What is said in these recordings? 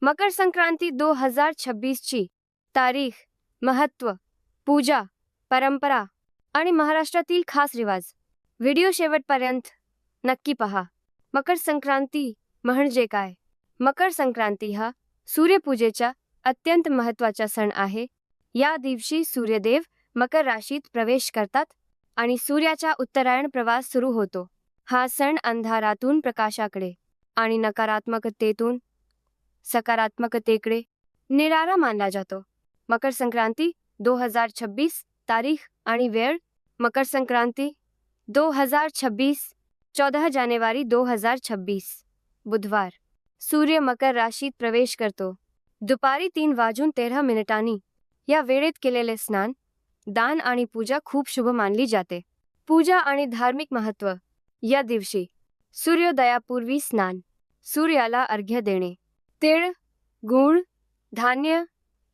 मकर संक्रांती 2026 ची तारीख, महत्त्व, पूजा, परंपरा आणि महाराष्ट्रातील खास रिवाज. व्हिडिओ शेवटपर्यंत नक्की पहा. मकर संक्रांती म्हणजे काय? मकर संक्रांती हा सूर्यपूजेचा अत्यंत महत्त्वाचा सण आहे. या दिवशी सूर्यदेव मकर राशीत प्रवेश करतात आणि सूर्याचा उत्तरायण प्रवास सुरू होतो. हा सण अंधारातून प्रकाशाकडे आणि नकारात्मकतेतून सकारात्मकतेकडे नेणारा मानला जातो. मकर संक्रांती 2026 तारीख आणि वेळ. मकर संक्रांती 2026 14 जानेवारी 2026 बुधवार. सूर्य मकर राशीत प्रवेश करतो दुपारी 3:13 या वेळेत केलेले स्नान, दान आणि पूजा खूप शुभ मानली जाते. पूजा आणि धार्मिक महत्त्व. या दिवशी सूर्योदयापूर्वी स्नान, सूर्याला अर्घ्य देणे, तीळ, गूळ, धान्य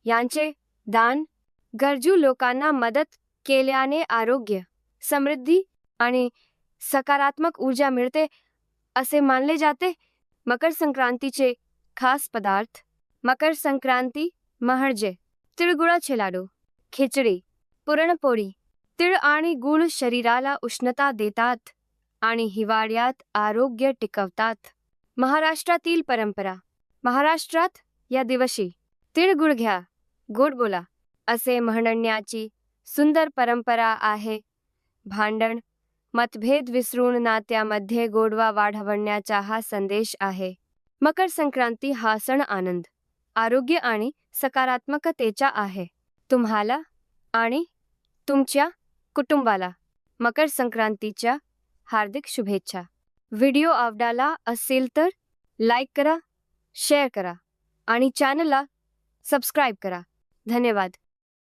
यांचे दान, गरजू लोकांना मदत केल्याने आरोग्य, समृद्धी आणि सकारात्मक ऊर्जा मिळते असे मानले जाते. मकर संक्रांतीचे खास पदार्थ. मकर संक्रांती म्हणजे तिळगुळाचे लाडू, खिचडी, पुरणपोळी. तीळ आणि गूळ शरीराला उष्णता देतात आणि हिवाळ्यात आरोग्य टिकवतात. महाराष्ट्रातील परंपरा. महाराष्ट्रात या दिवशी तिळगुळ घ्या, गोड बोला असे म्हणण्याची सुंदर परंपरा आहे. भांडण, मतभेद विसरून नात्यामध्ये गोडवा वाढवण्याचा हा संदेश आहे. मकर संक्रांती हा सण आनंद, आरोग्य आणि सकारात्मकतेचा आहे. तुम्हाला आणि तुमच्या कुटुंबाला मकर संक्रांतीच्या हार्दिक शुभेच्छा. व्हिडिओ आवडला असेल तर लाईक करा, शेअर करा आणि चॅनलला सबस्क्राईब करा. धन्यवाद.